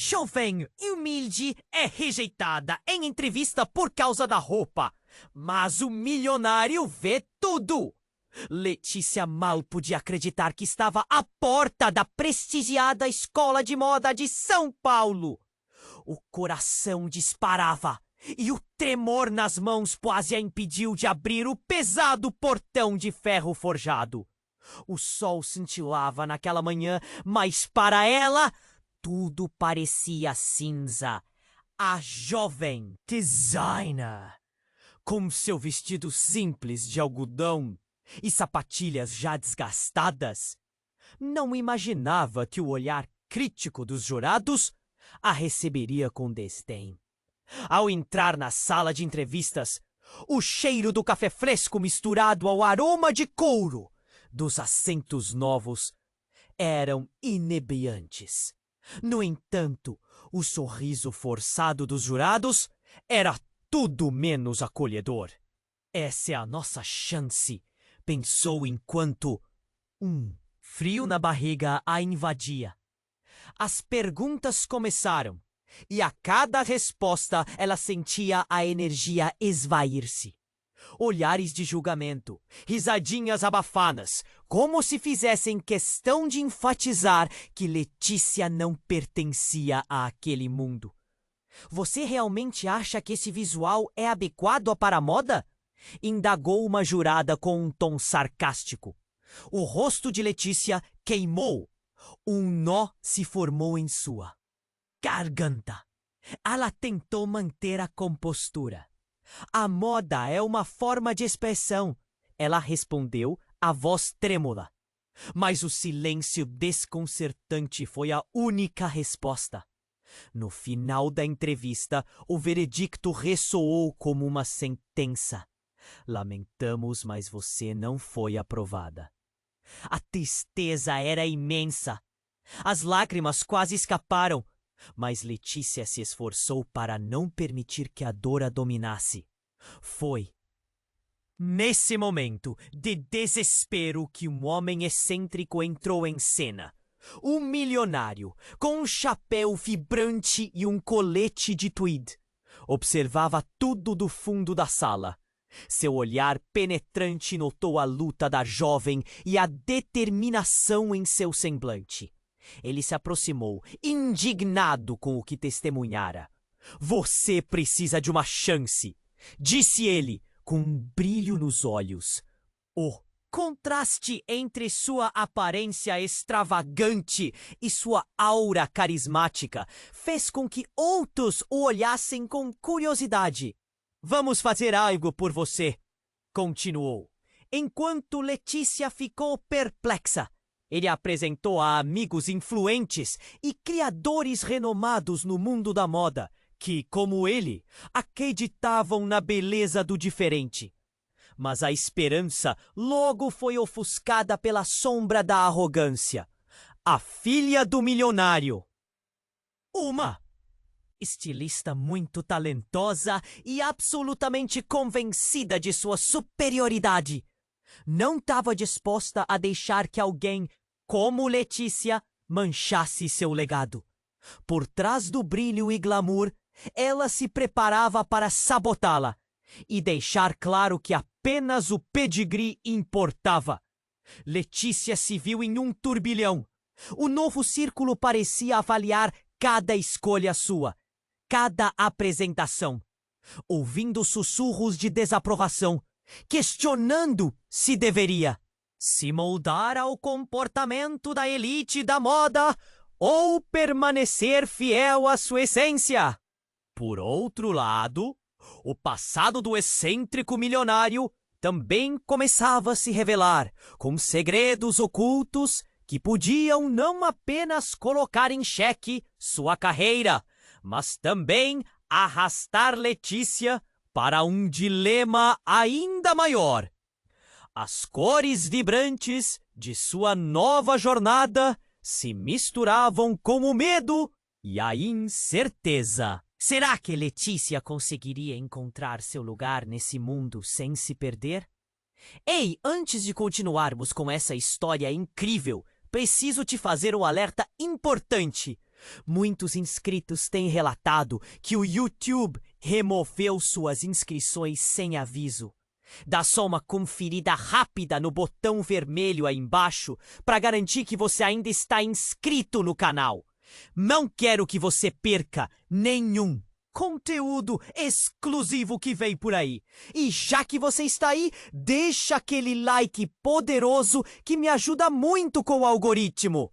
jovem humilde é rejeitada em entrevista por causa da roupa, mas o milionário vê tudo. Letícia mal podia acreditar que estava à porta da prestigiada Escola de Moda de São Paulo. O coração disparava e o tremor nas mãos quase a impediu de abrir o pesado portão de ferro forjado. O sol cintilava naquela manhã, mas para ela tudo parecia cinza. A jovem designer, com seu vestido simples de algodão e sapatilhas já desgastadas, não imaginava que o olhar crítico dos jurados a receberia com desdém. Ao entrar na sala de entrevistas, o cheiro do café fresco misturado ao aroma de couro dos assentos novos eram inebriantes. No entanto, o sorriso forçado dos jurados era tudo menos acolhedor. Essa é a nossa chance, pensou enquanto um frio na barriga a invadia. As perguntas começaram, e a cada resposta ela sentia a energia esvair-se. Olhares de julgamento, risadinhas abafadas, como se fizessem questão de enfatizar que Letícia não pertencia àquele mundo. Você realmente acha que esse visual é adequado para a moda? Indagou uma jurada com um tom sarcástico. O rosto de Letícia queimou. Um nó se formou em sua garganta. Ela tentou manter a compostura. A moda é uma forma de expressão, ela respondeu, a voz trêmula. Mas o silêncio desconcertante foi a única resposta. No final da entrevista, o veredicto ressoou como uma sentença. Lamentamos, mas você não foi aprovada. A tristeza era imensa. As lágrimas quase escaparam, mas Letícia se esforçou para não permitir que a dor a dominasse. Foi nesse momento de desespero que um homem excêntrico entrou em cena. Um milionário, com um chapéu vibrante e um colete de tweed. Observava tudo do fundo da sala. Seu olhar penetrante notou a luta da jovem e a determinação em seu semblante. Ele se aproximou, indignado com o que testemunhara. Você precisa de uma chance, disse ele, com um brilho nos olhos. O contraste entre sua aparência extravagante e sua aura carismática fez com que outros o olhassem com curiosidade. Vamos fazer algo por você, continuou, enquanto Letícia ficou perplexa. Ele a apresentou a amigos influentes e criadores renomados no mundo da moda, que, como ele, acreditavam na beleza do diferente. Mas a esperança logo foi ofuscada pela sombra da arrogância. A filha do milionário. Uma estilista muito talentosa e absolutamente convencida de sua superioridade, não estava disposta a deixar que alguém, como Letícia, manchasse seu legado. Por trás do brilho e glamour, ela se preparava para sabotá-la e deixar claro que apenas o pedigree importava. Letícia se viu em um turbilhão. O novo círculo parecia avaliar cada escolha sua, cada apresentação, ouvindo sussurros de desaprovação, questionando se deveria se moldar ao comportamento da elite da moda ou permanecer fiel à sua essência. Por outro lado, o passado do excêntrico milionário também começava a se revelar, com segredos ocultos que podiam não apenas colocar em xeque sua carreira, mas também arrastar Letícia para um dilema ainda maior. As cores vibrantes de sua nova jornada se misturavam com o medo e a incerteza. Será que Letícia conseguiria encontrar seu lugar nesse mundo sem se perder? Ei, antes de continuarmos com essa história incrível, preciso te fazer um alerta importante. Muitos inscritos têm relatado que o YouTube removeu suas inscrições sem aviso. Dá só uma conferida rápida no botão vermelho aí embaixo para garantir que você ainda está inscrito no canal. Não quero que você perca nenhum conteúdo exclusivo que vem por aí. E já que você está aí, deixa aquele like poderoso que me ajuda muito com o algoritmo.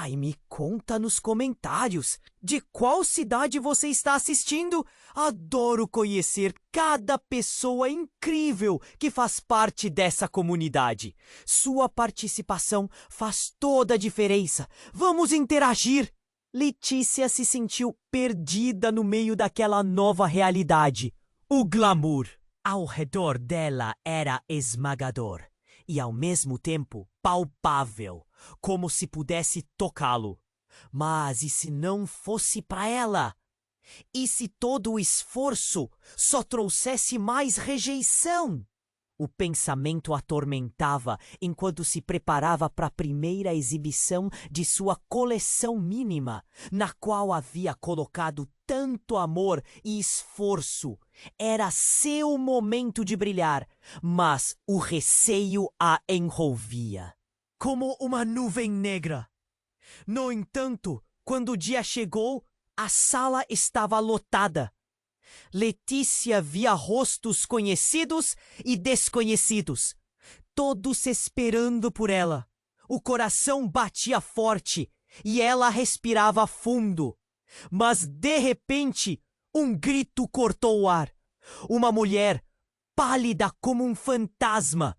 E me conta nos comentários de qual cidade você está assistindo. Adoro conhecer cada pessoa incrível que faz parte dessa comunidade. Sua participação faz toda a diferença. Vamos interagir! Letícia se sentiu perdida no meio daquela nova realidade. O glamour ao redor dela era esmagador e, ao mesmo tempo, palpável, como se pudesse tocá-lo. Mas e se não fosse para ela? E se todo o esforço só trouxesse mais rejeição? O pensamento a atormentava enquanto se preparava para a primeira exibição de sua coleção mínima, na qual havia colocado tanto amor e esforço. Era seu momento de brilhar, mas o receio a envolvia como uma nuvem negra. No entanto, quando o dia chegou, a sala estava lotada. Letícia via rostos conhecidos e desconhecidos, todos esperando por ela. O coração batia forte e ela respirava fundo. Mas, de repente, um grito cortou o ar. Uma mulher, pálida como um fantasma,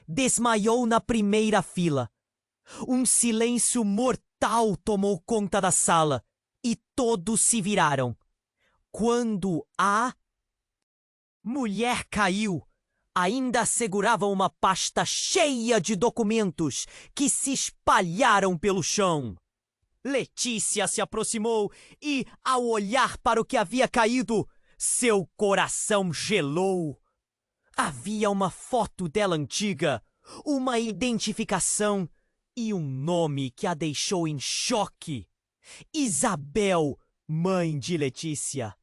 desmaiou na primeira fila. Um silêncio mortal tomou conta da sala e todos se viraram. Quando a mulher caiu, ainda segurava uma pasta cheia de documentos que se espalharam pelo chão. Letícia se aproximou e, ao olhar para o que havia caído, seu coração gelou. Havia uma foto dela antiga, uma identificação e um nome que a deixou em choque. Isabel, mãe de Letícia.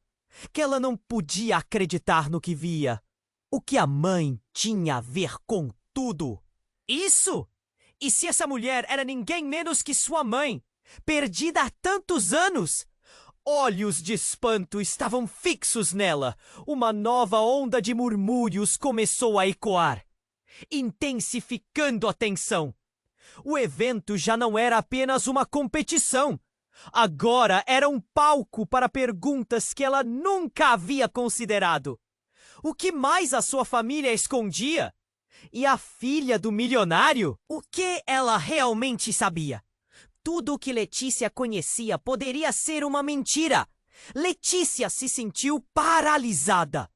Que ela não podia acreditar no que via. O que a mãe tinha a ver com tudo? Isso! E se essa mulher era ninguém menos que sua mãe, perdida há tantos anos? Olhos de espanto estavam fixos nela. Uma nova onda de murmúrios começou a ecoar, intensificando a tensão. O evento já não era apenas uma competição. Agora era um palco para perguntas que ela nunca havia considerado. O que mais a sua família escondia? E a filha do milionário? O que ela realmente sabia? Tudo o que Letícia conhecia poderia ser uma mentira. Letícia se sentiu paralisada.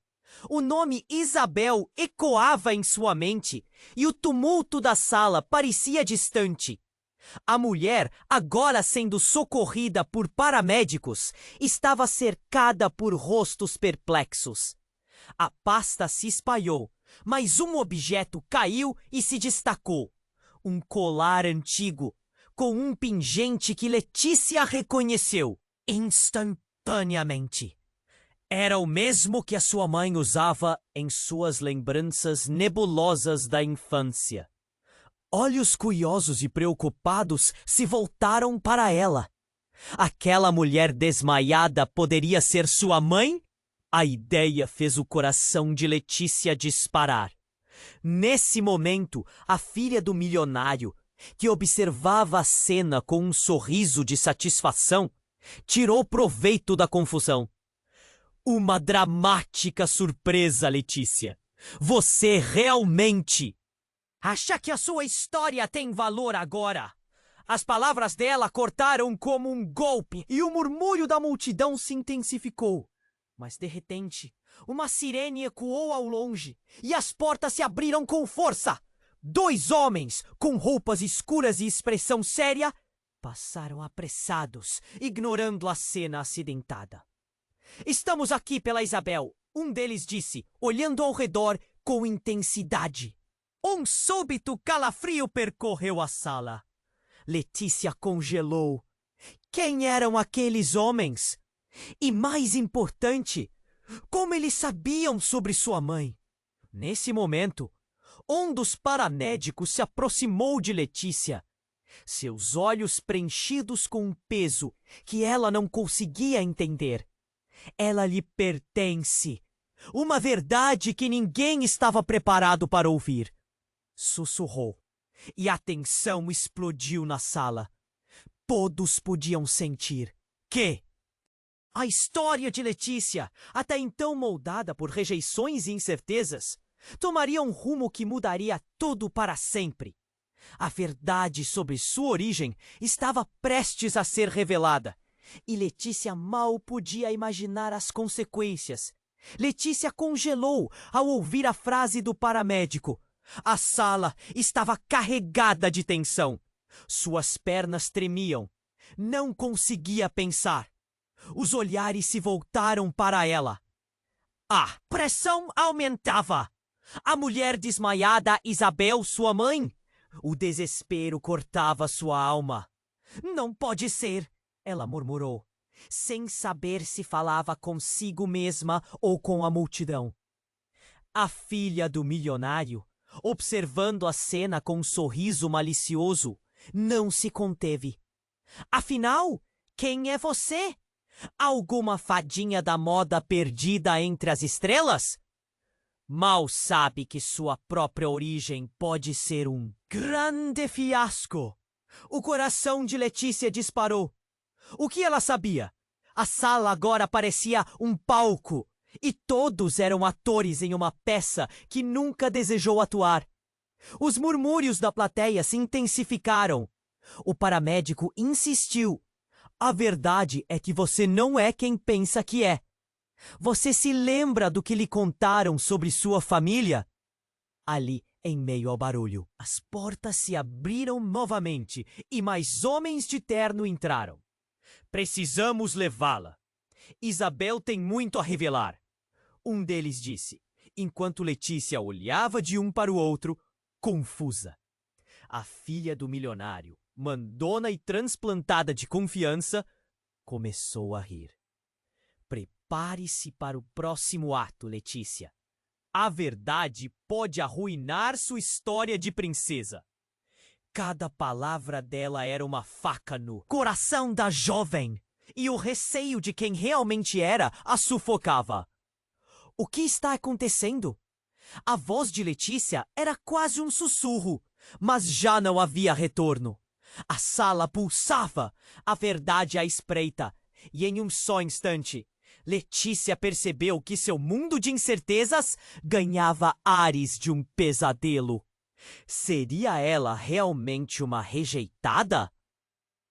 O nome Isabel ecoava em sua mente e o tumulto da sala parecia distante. A mulher, agora sendo socorrida por paramédicos, estava cercada por rostos perplexos. A pasta se espalhou, mas um objeto caiu e se destacou. Um colar antigo, com um pingente que Letícia reconheceu instantaneamente. Era o mesmo que a sua mãe usava em suas lembranças nebulosas da infância. Olhos curiosos e preocupados se voltaram para ela. Aquela mulher desmaiada poderia ser sua mãe? A ideia fez o coração de Letícia disparar. Nesse momento, a filha do milionário, que observava a cena com um sorriso de satisfação, tirou proveito da confusão. Uma dramática surpresa, Letícia. Você realmente acha que a sua história tem valor agora? As palavras dela cortaram como um golpe e o murmúrio da multidão se intensificou. Mas, de repente, uma sirene ecoou ao longe e as portas se abriram com força. 2 homens, com roupas escuras e expressão séria, passaram apressados, ignorando a cena acidentada. Estamos aqui pela Isabel, um deles disse, olhando ao redor com intensidade. Um súbito calafrio percorreu a sala. Letícia congelou Quem eram aqueles homens? E mais importante, como eles sabiam sobre sua mãe? Nesse momento, um dos paramédicos se aproximou de Letícia. Seus olhos preenchidos com um peso que ela não conseguia entender. Ela lhe pertence. Uma verdade que ninguém estava preparado para ouvir. Sussurrou, e a tensão explodiu na sala. Todos podiam sentir que a história de Letícia, até então moldada por rejeições e incertezas, tomaria um rumo que mudaria tudo para sempre. A verdade sobre sua origem estava prestes a ser revelada, e Letícia mal podia imaginar as consequências. Letícia congelou ao ouvir a frase do paramédico. A sala estava carregada de tensão. Suas pernas tremiam. Não conseguia pensar. Os olhares se voltaram para ela. A pressão aumentava. A mulher desmaiada, Isabel, sua mãe. O desespero cortava sua alma. Não pode ser, ela murmurou, sem saber se falava consigo mesma ou com a multidão. A filha do milionário, observando a cena com um sorriso malicioso, não se conteve. Afinal, quem é você? Alguma fadinha da moda perdida entre as estrelas? Mal sabe que sua própria origem pode ser um grande fiasco. O coração de Letícia disparou. O que ela sabia? A sala agora parecia um palco, e todos eram atores em uma peça que nunca desejou atuar. Os murmúrios da plateia se intensificaram. O paramédico insistiu. A verdade é que você não é quem pensa que é. Você se lembra do que lhe contaram sobre sua família? Ali, em meio ao barulho, as portas se abriram novamente e mais homens de terno entraram. Precisamos levá-la. Isabel tem muito a revelar. Um deles disse, enquanto Letícia olhava de um para o outro, confusa. A filha do milionário, mandona e transplantada de confiança, começou a rir. Prepare-se para o próximo ato, Letícia. A verdade pode arruinar sua história de princesa. Cada palavra dela era uma faca no coração da jovem, e o receio de quem realmente era a sufocava. O que está acontecendo? A voz de Letícia era quase um sussurro, mas já não havia retorno. A sala pulsava, a verdade à espreita, e em um só instante, Letícia percebeu que seu mundo de incertezas ganhava ares de um pesadelo. Seria ela realmente uma rejeitada?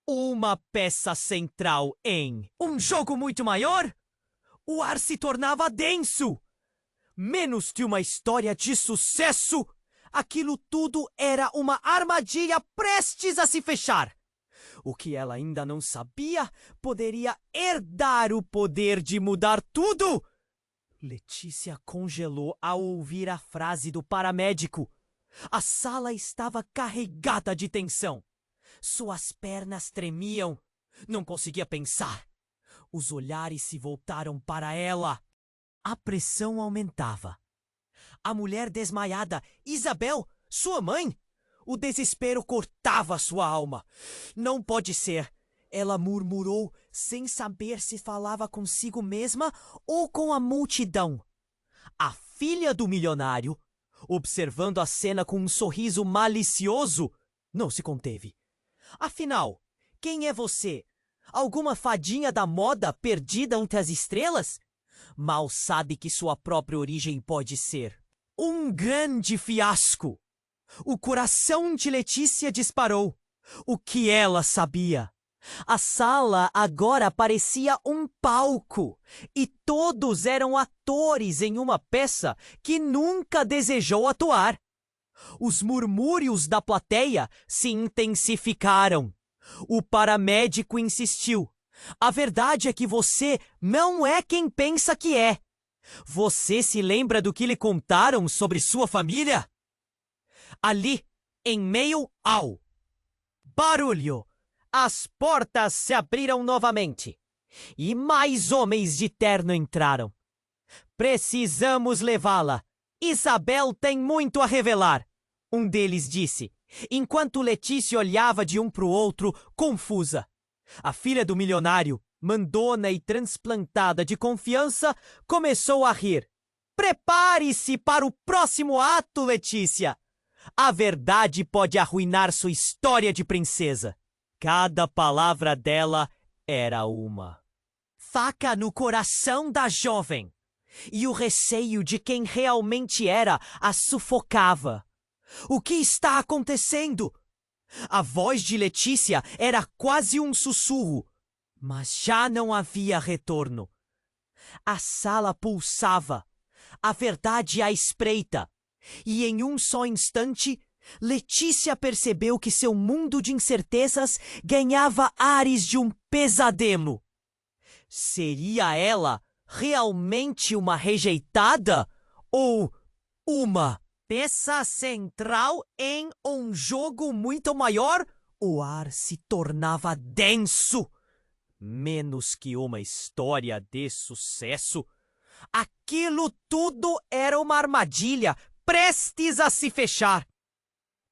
Uma peça central em um jogo muito maior? O ar se tornava denso. Menos que uma história de sucesso, aquilo tudo era uma armadilha prestes a se fechar. O que ela ainda não sabia poderia herdar o poder de mudar tudo. Letícia congelou ao ouvir a frase do paramédico. A sala estava carregada de tensão. Suas pernas tremiam. Não conseguia pensar. Os olhares se voltaram para ela. A pressão aumentava. A mulher desmaiada, Isabel, sua mãe. O desespero cortava sua alma. Não pode ser. Ela murmurou, sem saber se falava consigo mesma ou com a multidão. A filha do milionário, observando a cena com um sorriso malicioso, não se conteve. Afinal, quem é você? Alguma fadinha da moda perdida entre as estrelas? Mal sabe que sua própria origem pode ser um grande fiasco. O coração de Letícia disparou. O que ela sabia? A sala agora parecia um palco, e todos eram atores em uma peça que nunca desejou atuar. Os murmúrios da plateia se intensificaram. O paramédico insistiu. A verdade é que você não é quem pensa que é. Você se lembra do que lhe contaram sobre sua família? Ali, em meio ao barulho, as portas se abriram novamente e mais homens de terno entraram. Precisamos levá-la. Isabel tem muito a revelar, um deles disse, enquanto Letícia olhava de um para o outro, confusa. A filha do milionário, mandona e transplantada de confiança, começou a rir. Prepare-se para o próximo ato, Letícia. A verdade pode arruinar sua história de princesa. Cada palavra dela era uma faca no coração da jovem. E o receio de quem realmente era a sufocava. O que está acontecendo? A voz de Letícia era quase um sussurro, mas já não havia retorno. A sala pulsava, a verdade à espreita, e em um só instante, Letícia percebeu que seu mundo de incertezas ganhava ares de um pesadelo. Seria ela realmente uma rejeitada ou uma peça central em um jogo muito maior? O ar se tornava denso. Menos que uma história de sucesso. Aquilo tudo era uma armadilha prestes a se fechar.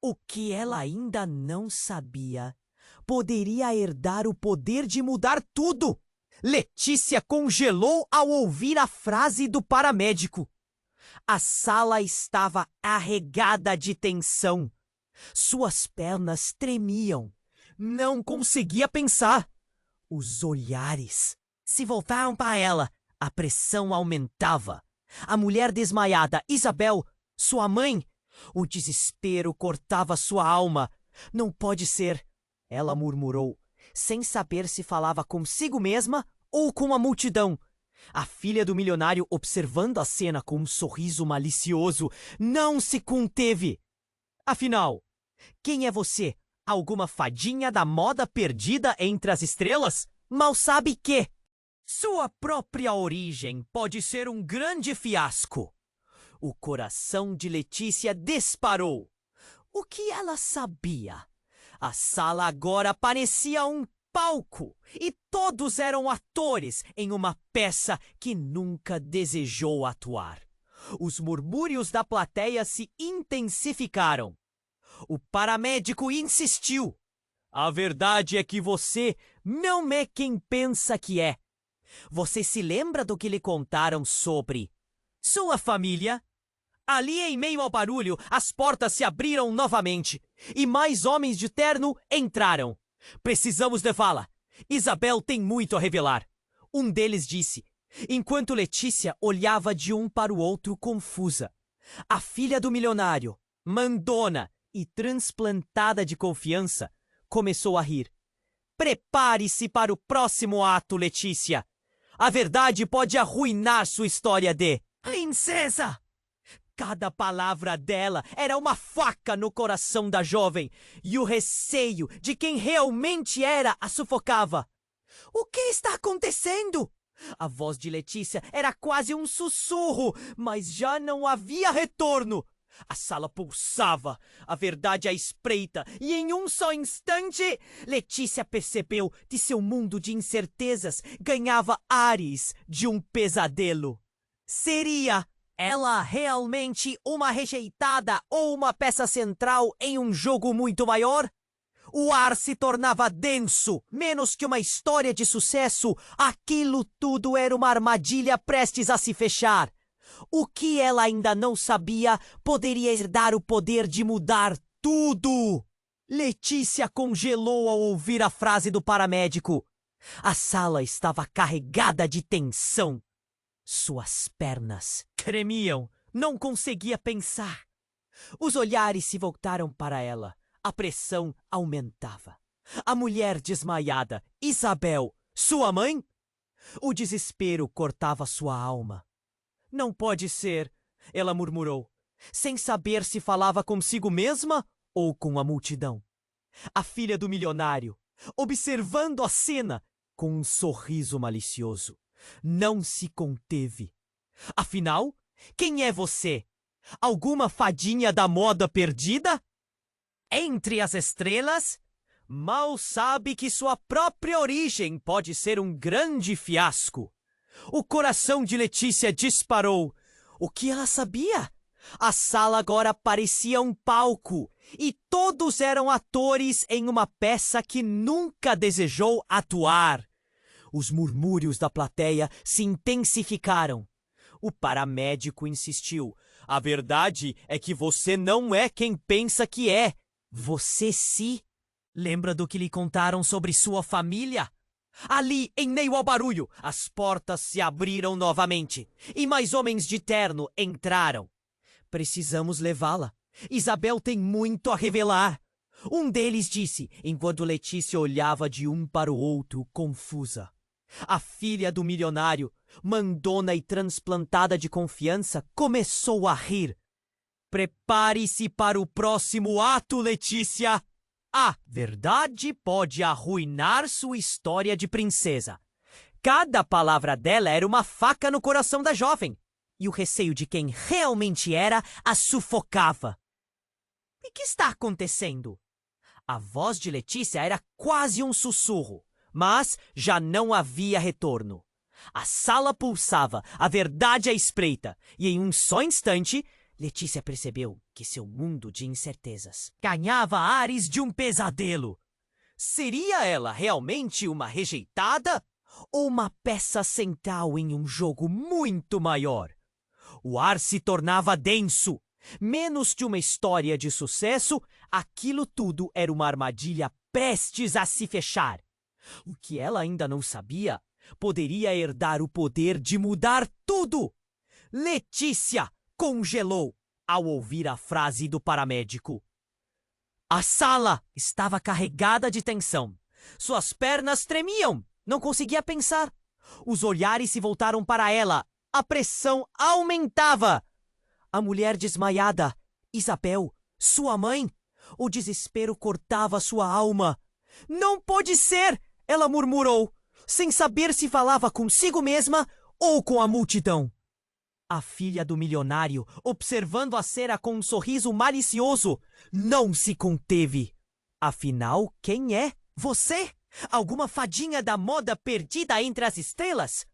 O que ela ainda não sabia poderia herdar o poder de mudar tudo. Letícia congelou ao ouvir a frase do paramédico. A sala estava arregada de tensão. Suas pernas tremiam. Não conseguia pensar. Os olhares se voltaram para ela. A pressão aumentava. A mulher desmaiada, Isabel, sua mãe. O desespero cortava sua alma. Não pode ser, ela murmurou, sem saber se falava consigo mesma ou com a multidão. A filha do milionário, observando a cena com um sorriso malicioso, não se conteve. Afinal, quem é você? Alguma fadinha da moda perdida entre as estrelas? Mal sabe que sua própria origem pode ser um grande fiasco. O coração de Letícia disparou. O que ela sabia? A sala agora parecia um palco e todos eram atores em uma peça que nunca desejou atuar. Os murmúrios da plateia se intensificaram. O paramédico insistiu. A verdade é que você não é quem pensa que é. Você se lembra do que lhe contaram sobre sua família? Ali, em meio ao barulho, as portas se abriram novamente e mais homens de terno entraram. Precisamos levá-la. Isabel tem muito a revelar. Um deles disse, enquanto Letícia olhava de um para o outro confusa. A filha do milionário, mandona e transplantada de confiança, começou a rir. Prepare-se para o próximo ato, Letícia. A verdade pode arruinar sua história de princesa. Cada palavra dela era uma faca no coração da jovem, e o receio de quem realmente era a sufocava. O que está acontecendo? A voz de Letícia era quase um sussurro, mas já não havia retorno. A sala pulsava, a verdade à espreita, e em um só instante, Letícia percebeu que seu mundo de incertezas ganhava ares de um pesadelo. Seria ela realmente uma rejeitada ou uma peça central em um jogo muito maior? O ar se tornava denso, menos que uma história de sucesso. Aquilo tudo era uma armadilha prestes a se fechar. O que ela ainda não sabia poderia herdar o poder de mudar tudo. Letícia congelou ao ouvir a frase do paramédico. A sala estava carregada de tensão. Suas pernas tremiam, não conseguia pensar. Os olhares se voltaram para ela. A pressão aumentava. A mulher desmaiada, Isabel, sua mãe? O desespero cortava sua alma. Não pode ser, ela murmurou, sem saber se falava consigo mesma ou com a multidão. A filha do milionário, observando a cena com um sorriso malicioso, não se conteve. Afinal, quem é você? Alguma fadinha da moda perdida? Entre as estrelas? Mal sabe que sua própria origem pode ser um grande fiasco. O coração de Letícia disparou. O que ela sabia? A sala agora parecia um palco, e todos eram atores em uma peça que nunca desejou atuar. Os murmúrios da plateia se intensificaram. O paramédico insistiu. A verdade é que você não é quem pensa que é. Você sim. Lembra do que lhe contaram sobre sua família? Ali, em meio ao barulho, as portas se abriram novamente e mais homens de terno entraram. Precisamos levá-la. Isabel tem muito a revelar. Um deles disse, enquanto Letícia olhava de um para o outro, confusa. A filha do milionário, mandona e transplantada de confiança, começou a rir. Prepare-se para o próximo ato, Letícia! A verdade pode arruinar sua história de princesa. Cada palavra dela era uma faca no coração da jovem, e o receio de quem realmente era a sufocava. E que está acontecendo? A voz de Letícia era quase um sussurro, mas já não havia retorno. A sala pulsava, a verdade à espreita, e em um só instante, Letícia percebeu que seu mundo de incertezas ganhava ares de um pesadelo. Seria ela realmente uma rejeitada ou uma peça central em um jogo muito maior? O ar se tornava denso. Menos de uma história de sucesso, aquilo tudo era uma armadilha prestes a se fechar. O que ela ainda não sabia poderia herdar o poder de mudar tudo. Letícia congelou ao ouvir a frase do paramédico. A sala estava carregada de tensão. Suas pernas tremiam. Não conseguia pensar. Os olhares se voltaram para ela. A pressão aumentava. A mulher desmaiada, Isabel, sua mãe. O desespero cortava sua alma. Não pode ser! Ela murmurou, sem saber se falava consigo mesma ou com a multidão. A filha do milionário, observando a cena com um sorriso malicioso, não se conteve. Afinal, quem é? Você? Alguma fadinha da moda perdida entre as estrelas?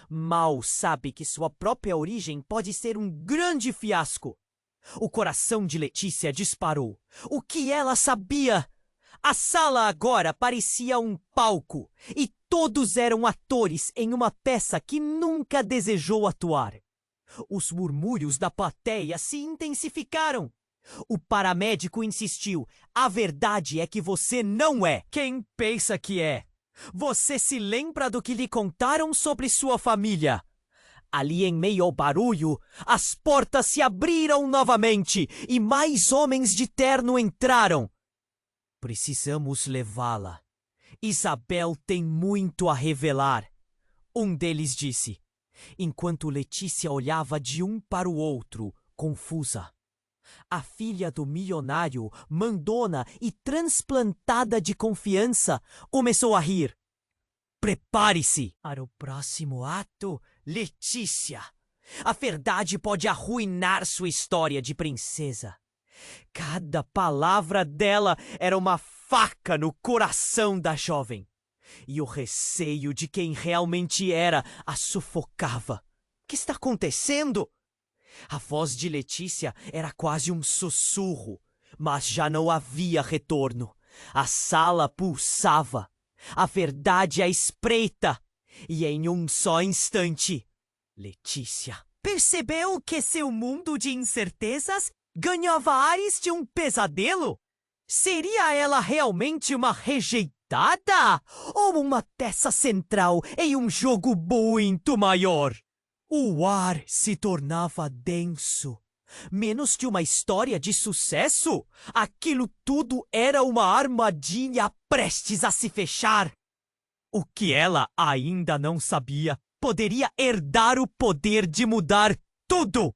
Mal sabe que sua própria origem pode ser um grande fiasco. O coração de Letícia disparou. O que ela sabia? A sala agora parecia um palco, e todos eram atores em uma peça que nunca desejou atuar. Os murmúrios da plateia se intensificaram. O paramédico insistiu. A verdade é que você não é quem pensa que é. Você se lembra do que lhe contaram sobre sua família? Ali em meio ao barulho, as portas se abriram novamente e mais homens de terno entraram. Precisamos levá-la. Isabel tem muito a revelar. Um deles disse, enquanto Letícia olhava de um para o outro, confusa. A filha do milionário, mandona e transplantada de confiança, começou a rir. Prepare-se para o próximo ato, Letícia. A verdade pode arruinar sua história de princesa. Cada palavra dela era uma faca no coração da jovem. E o receio de quem realmente era a sufocava. O que está acontecendo? A voz de Letícia era quase um sussurro, mas já não havia retorno. A sala pulsava, a verdade à espreita, e em um só instante, Letícia percebeu que seu mundo de incertezas ganhava ares de um pesadelo. Seria ela realmente uma rejeitada ou uma peça central em um jogo muito maior? O ar se tornava denso. Menos de uma história de sucesso, aquilo tudo era uma armadilha prestes a se fechar. O que ela ainda não sabia poderia herdar o poder de mudar tudo.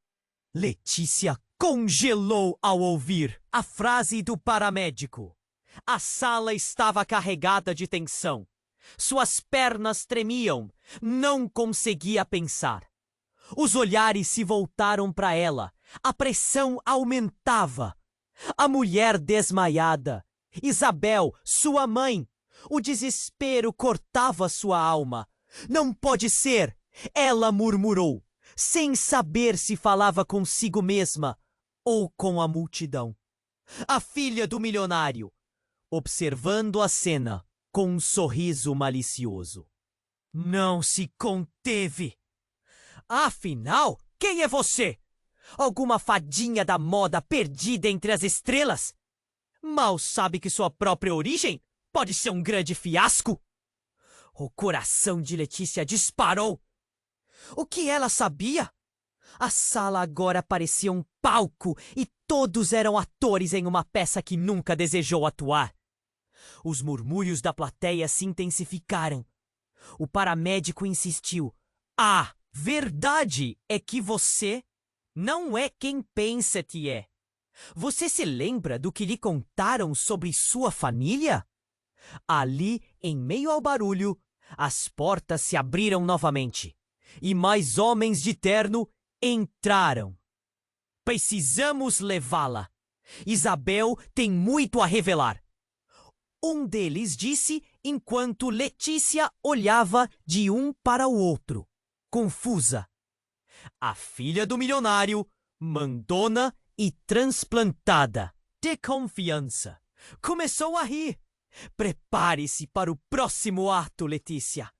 Letícia congelou ao ouvir a frase do paramédico. A sala estava carregada de tensão. Suas pernas tremiam. Não conseguia pensar. Os olhares se voltaram para ela. A pressão aumentava. A mulher desmaiada, Isabel, sua mãe! O desespero cortava sua alma. Não pode ser! Ela murmurou, sem saber se falava consigo mesma ou com a multidão. A filha do milionário, observando a cena com um sorriso malicioso. Não se conteve. Afinal, quem é você? Alguma fadinha da moda perdida entre as estrelas? Mal sabe que sua própria origem pode ser um grande fiasco. O coração de Letícia disparou. O que ela sabia? A sala agora parecia um palco e todos eram atores em uma peça que nunca desejou atuar. Os murmúrios da plateia se intensificaram. O paramédico insistiu. A verdade é que você não é quem pensa que é. Você se lembra do que lhe contaram sobre sua família? Ali, em meio ao barulho, as portas se abriram novamente e mais homens de terno entraram. Precisamos levá-la. Isabel tem muito a revelar. Um deles disse enquanto Letícia olhava de um para o outro, confusa. A filha do milionário, mandona e transplantada, de confiança, começou a rir. Prepare-se para o próximo ato, Letícia.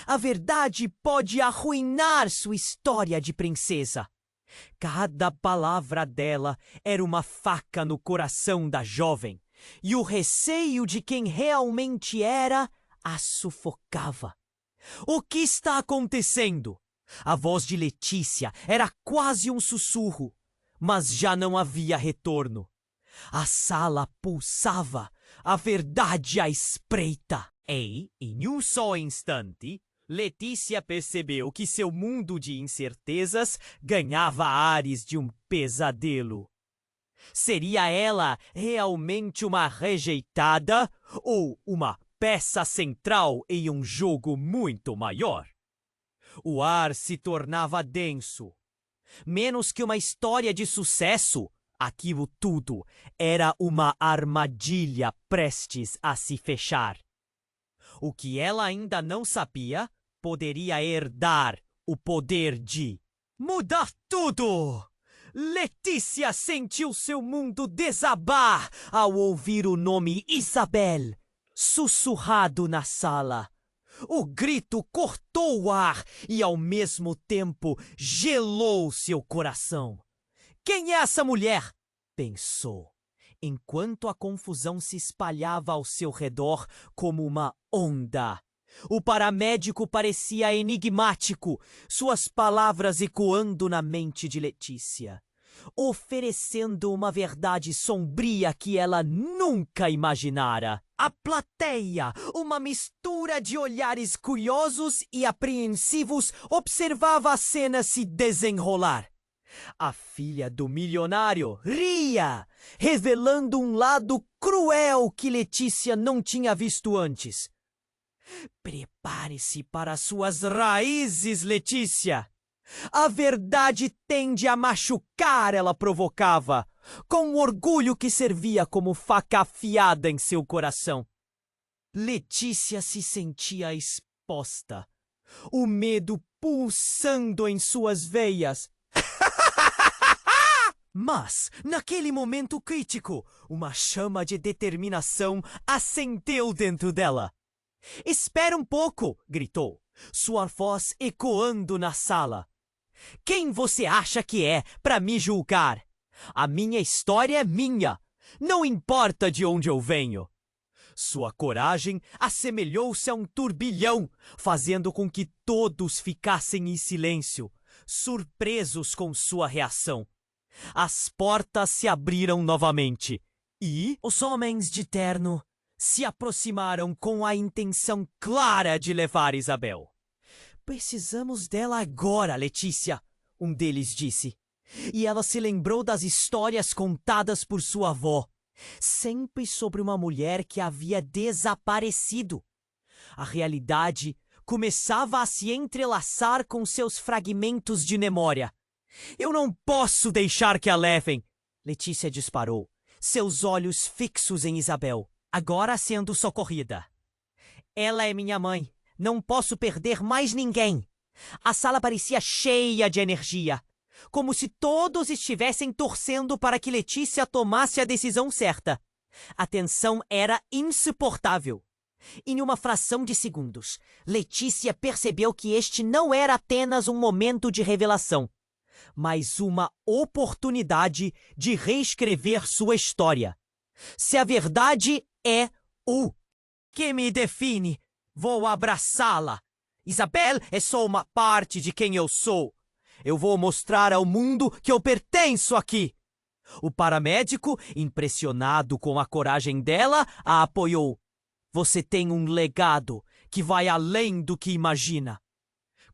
A verdade pode arruinar sua história de princesa. Cada palavra dela era uma faca no coração da jovem, e o receio de quem realmente era a sufocava. O que está acontecendo? A voz de Letícia era quase um sussurro, mas já não havia retorno. A sala pulsava, a verdade à espreita. E, em um só instante, Letícia percebeu que seu mundo de incertezas ganhava ares de um pesadelo. Seria ela realmente uma rejeitada ou uma peça central em um jogo muito maior? O ar se tornava denso. Menos que uma história de sucesso, aquilo tudo era uma armadilha prestes a se fechar. O que ela ainda não sabia poderia herdar o poder de mudar tudo. Letícia sentiu seu mundo desabar ao ouvir o nome Isabel sussurrado na sala. O grito cortou o ar e, ao mesmo tempo, gelou seu coração. Quem é essa mulher? Pensou, enquanto a confusão se espalhava ao seu redor como uma onda. O paramédico parecia enigmático, suas palavras ecoando na mente de Letícia, oferecendo uma verdade sombria que ela nunca imaginara. A plateia, uma mistura de olhares curiosos e apreensivos, observava a cena se desenrolar. A filha do milionário ria, revelando um lado cruel que Letícia não tinha visto antes. Prepare-se para suas raízes, Letícia! A verdade tende a machucar, ela provocava, com o orgulho que servia como faca afiada em seu coração. Letícia se sentia exposta, o medo pulsando em suas veias. Mas, naquele momento crítico, uma chama de determinação acendeu dentro dela. "Espera um pouco!" gritou, sua voz ecoando na sala. "Quem você acha que é para me julgar? A minha história é minha, não importa de onde eu venho." Sua coragem assemelhou-se a um turbilhão, fazendo com que todos ficassem em silêncio, surpresos com sua reação. As portas se abriram novamente e os homens de terno se aproximaram com a intenção clara de levar Isabel. "Precisamos dela agora, Letícia", um deles disse. E ela se lembrou das histórias contadas por sua avó, sempre sobre uma mulher que havia desaparecido. A realidade começava a se entrelaçar com seus fragmentos de memória. "Eu não posso deixar que a levem", Letícia disparou, seus olhos fixos em Isabel. agora sendo socorrida. Ela é minha mãe. Não posso perder mais ninguém. A sala parecia cheia de energia, como se todos estivessem torcendo para que Letícia tomasse a decisão certa. A tensão era insuportável. Em uma fração de segundos, Letícia percebeu que este não era apenas um momento de revelação, mas uma oportunidade de reescrever sua história. Se a verdade é o que me define, vou abraçá-la. Isabel é só uma parte de quem eu sou. Eu vou mostrar ao mundo que eu pertenço aqui. O paramédico, impressionado com a coragem dela, a apoiou. Você tem um legado que vai além do que imagina.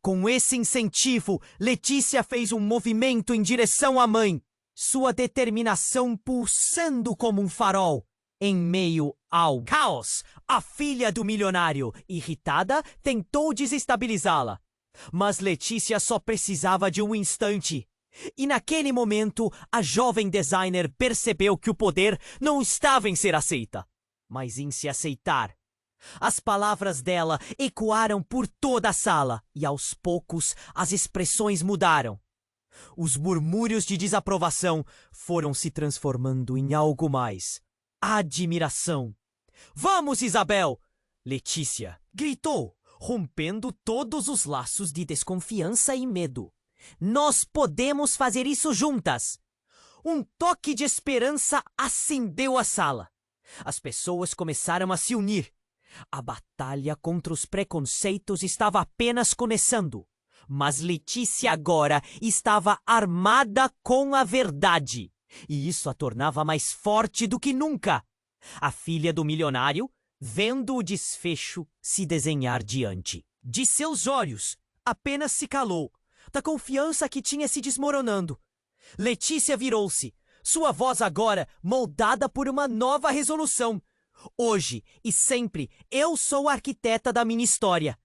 Com esse incentivo, Letícia fez um movimento em direção à mãe, sua determinação pulsando como um farol. Em meio ao caos, a filha do milionário, irritada, tentou desestabilizá-la. Mas Letícia só precisava de um instante. E naquele momento, a jovem designer percebeu que o poder não estava em ser aceita, mas em se aceitar. As palavras dela ecoaram por toda a sala e, aos poucos, as expressões mudaram. Os murmúrios de desaprovação foram se transformando em algo mais. Admiração. Vamos, Isabel! Letícia gritou, rompendo todos os laços de desconfiança e medo. Nós podemos fazer isso juntas! Um toque de esperança acendeu a sala. As pessoas começaram a se unir. A batalha contra os preconceitos estava apenas começando, mas Letícia agora estava armada com a verdade, e isso a tornava mais forte do que nunca. A filha do milionário, vendo o desfecho se desenhar diante de seus olhos, apenas se calou, da confiança que tinha se desmoronando. Letícia virou-se, sua voz agora moldada por uma nova resolução. Hoje e sempre eu sou a arquiteta da minha história.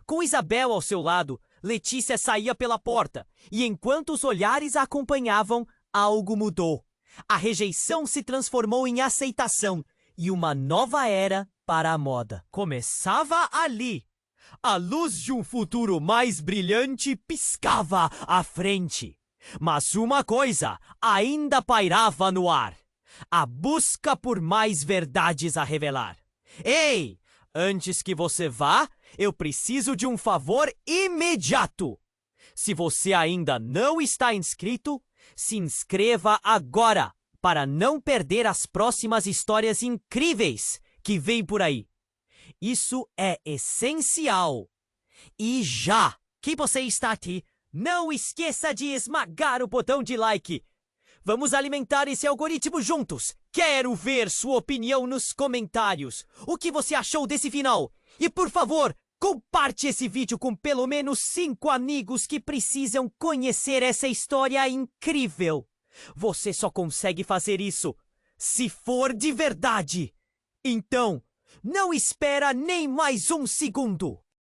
Com Isabel ao seu lado, Letícia saía pela porta, e enquanto os olhares a acompanhavam, algo mudou. A rejeição se transformou em aceitação, e uma nova era para a moda começava ali. A luz de um futuro mais brilhante piscava à frente. Mas uma coisa ainda pairava no ar: a busca por mais verdades a revelar. Ei! Antes que você vá, eu preciso de um favor imediato. Se você ainda não está inscrito, se inscreva agora para não perder as próximas histórias incríveis que vêm por aí. Isso é essencial. E já que você está aqui, não esqueça de esmagar o botão de like. Vamos alimentar esse algoritmo juntos. Quero ver sua opinião nos comentários. O que você achou desse final? E por favor, comparte esse vídeo com pelo menos 5 amigos que precisam conhecer essa história incrível. Você só consegue fazer isso se for de verdade. Então, não espera nem mais um segundo.